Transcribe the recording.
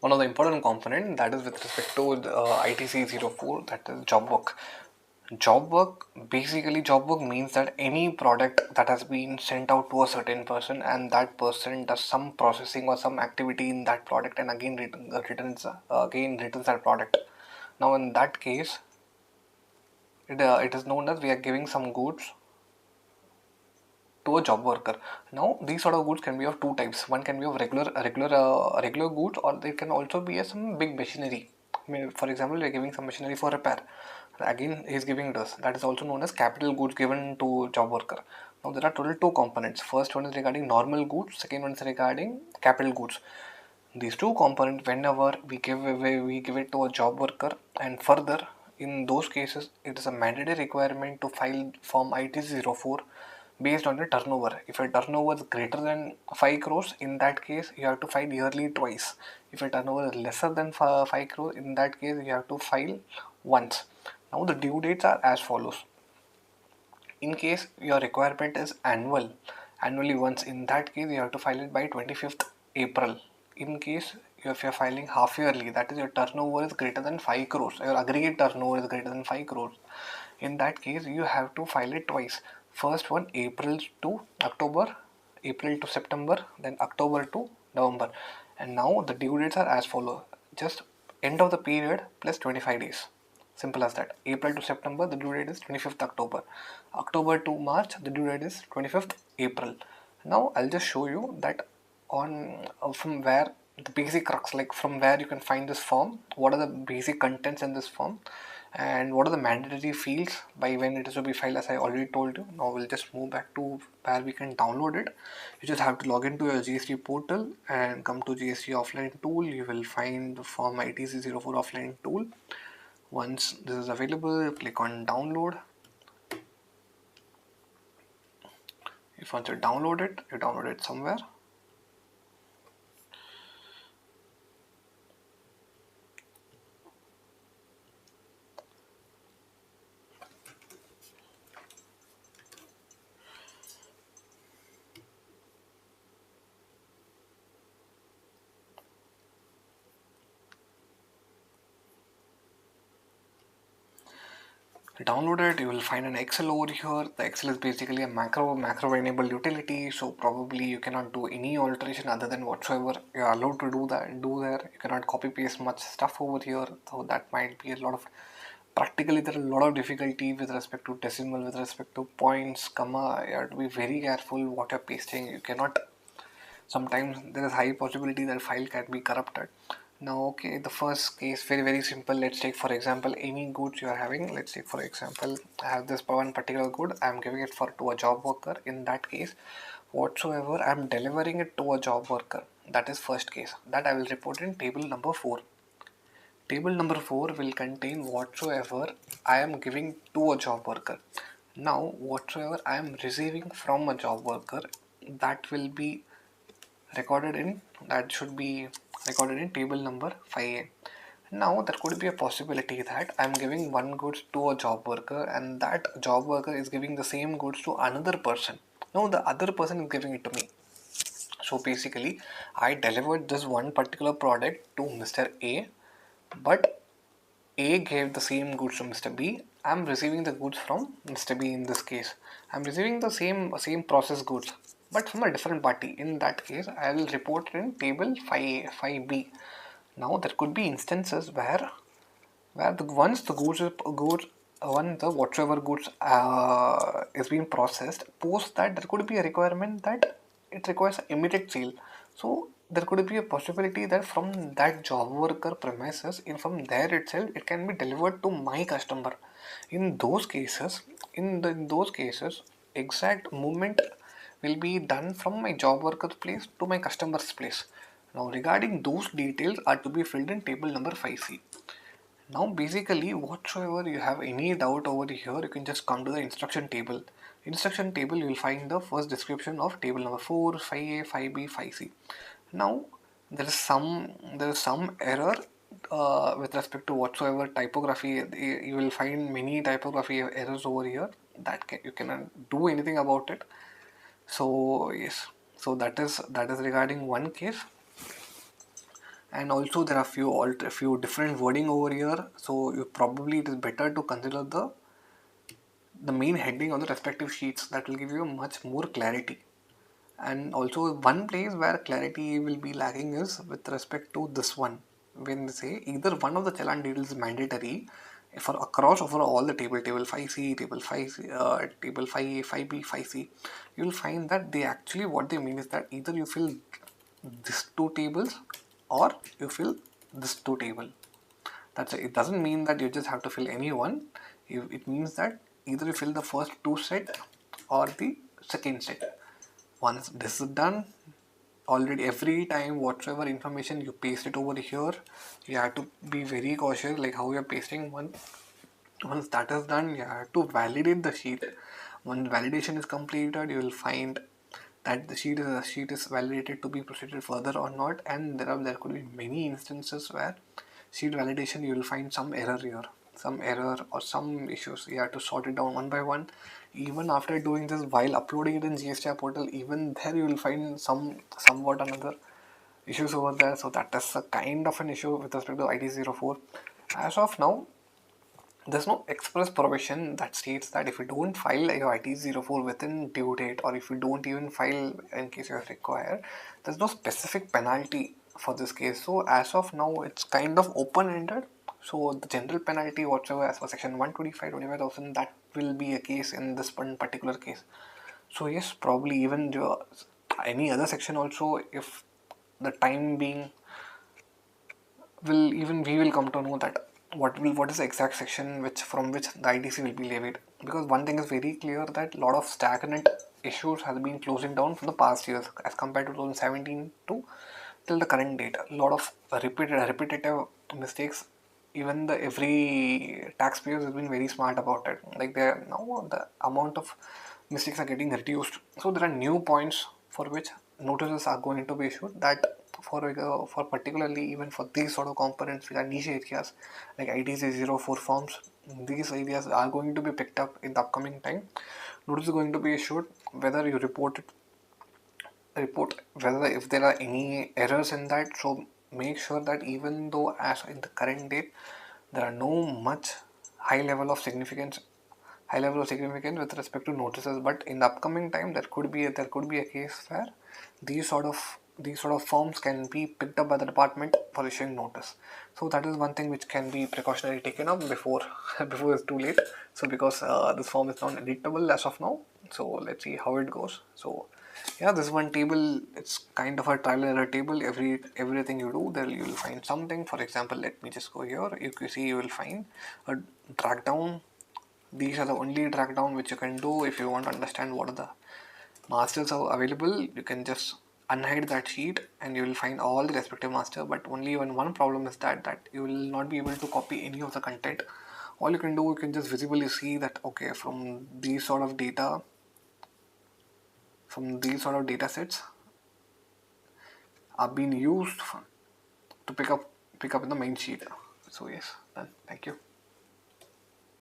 one of the important component, that is with respect to the ITC04, that is job work. Job work means that any product that has been sent out to a certain person, and that person does some processing or some activity in that product, and again returns that product. Now in that case, it is known as we are giving some goods to a job worker. Now these sort of goods can be of two types. One can be of regular goods, or they can also be some big machinery. I mean, for example, we are giving some machinery for repair. Again, he is giving it us. That is also known as capital goods given to job worker. Now there are total two components. First one is regarding normal goods. Second one is regarding capital goods. These two components, whenever we give it to a job worker, and further in those cases, it is a mandatory requirement to file form ITC04 based on the turnover. If your turnover is greater than 5 crores, in that case you have to file yearly twice. If your turnover is lesser than 5 crores, in that case you have to file once. Now the due dates are as follows. In case your requirement is annually once, in that case you have to file it by 25th April. In case if you're filing half yearly, that is your turnover is greater than 5 crores, your aggregate turnover is greater than 5 crores, in that case you have to file it twice. First one, April to October, April to September, then October to November. And now the due dates are as follow. Just end of the period plus 25 days. Simple as that. April to September, the due date is 25th October. October to March, the due date is 25th April. Now I'll just show you that on from where the basic crux, like from where you can find this form, what are the basic contents in this form, and what are the mandatory fields by when it is to be filed, as I already told you. Now we'll just move back to where we can download it. You just have to log into your GST portal and come to GST offline tool. You will find the form ITC04 offline tool. Once this is available, click on download. If once you download it somewhere. Download it, you will find an Excel over here. The Excel is basically a macro enabled utility, so probably you cannot do any alteration other than whatsoever you are allowed to do there. You cannot copy paste much stuff over here, so that might be a lot of, practically there are a lot of difficulty with respect to decimal, with respect to points, comma. You have to be very careful what you're pasting. You cannot, sometimes there is high possibility that file can be corrupted. Now okay, the first case, very simple. Let's take for example any goods you are having. Let's take for example I have this one particular good, I am giving it for to a job worker. In that case, whatsoever I am delivering it to a job worker, that is first case, that I will report in table number 4. Table number 4 will contain whatsoever I am giving to a job worker. Now whatsoever I am receiving from a job worker, that will be recorded in, that should be recorded in table number 5a. Now there could be a possibility that I'm giving one goods to a job worker, and that job worker is giving the same goods to another person. Now the other person is giving it to me. So basically I delivered this one particular product to Mr. A, but A gave the same goods to Mr. B. I'm receiving the goods from Mr. B in this case. I'm receiving the same process goods, but from a different party. In that case, I will report it in table 5B. Now there could be instances where once the goods when the whatsoever goods is being processed, post that there could be a requirement that it requires immediate sale. So there could be a possibility that from that job worker premises, in from there itself it can be delivered to my customer. In those cases, in those cases, exact movement will be done from my job worker's place to my customer's place. Now regarding those details are to be filled in table number 5C. Now basically whatsoever you have any doubt over here, you can just come to the instruction table. Instruction table, you will find the first description of table number 4, 5A, 5B, 5C. Now there is some error with respect to whatsoever typography. You will find many typography errors over here that you cannot do anything about it. So yes, so that is regarding one case. And also there are few different wording over here, so it is better to consider the main heading on the respective sheets. That will give you much more clarity. And also one place where clarity will be lacking is with respect to this one. When they say either one of the challan details is mandatory for across over all the table 5C, table 5C, table 5A, 5B, 5C, you'll find that they actually, what they mean is that either you fill these two tables or you fill this two table. That's it. It doesn't mean that you just have to fill any one. It means that either you fill the first two set or the second set. Once this is done, already every time whatsoever information you paste it over here, you have to be very cautious like how you're pasting one. Once that is done, you have to validate the sheet. Once validation is completed, you will find that the sheet is validated to be proceeded further or not, and there could be many instances where sheet validation you will find some error here, some error or some issues. You have to sort it down one by one. Even after doing this, while uploading it in GSTR portal, even there you will find somewhat another issues over there. So that is a kind of an issue with respect to IT04. As of now, there's no express provision that states that if you don't file your IT04 within due date, or if you don't even file in case you require, there's no specific penalty for this case. So as of now, it's kind of open-ended. So the general penalty whatsoever as per section 125, 25,000, that will be a case in this one particular case. So yes, probably even any other section also, if the time being we will come to know that what is the exact section from which the ITC will be levied. Because one thing is very clear, that a lot of stagnant issues has been closing down from the past years as compared to 2017 to till the current date. A lot of repetitive mistakes. Even the every taxpayers has been very smart about it. Like they now the amount of mistakes are getting reduced. So there are new points for which notices are going to be issued, that for particularly even for these sort of components which are niche areas like ITC04 forms, these areas are going to be picked up in the upcoming time. Notice is going to be issued whether you report whether if there are any errors in that. So make sure that even though as in the current date there are no much high level of significance with respect to notices, but in the upcoming time there could be a case where these sort of forms can be picked up by the department for issuing notice. So that is one thing which can be precautionary taken up before before it's too late. So because this form is not editable as of now, so let's see how it goes. So yeah, this one table, it's kind of a trial and error table. Everything you do there, you will find something. For example, let me just go here. You see, you will find a drag down. These are the only drag down which you can do if you want to understand what are the masters are available. You can just unhide that sheet and you will find all the respective master. But only one problem is that you will not be able to copy any of the content. All you can do, you can just visibly see that okay, from these sort of data sets are being used to pick up in the main sheet. So yes, done. Thank you.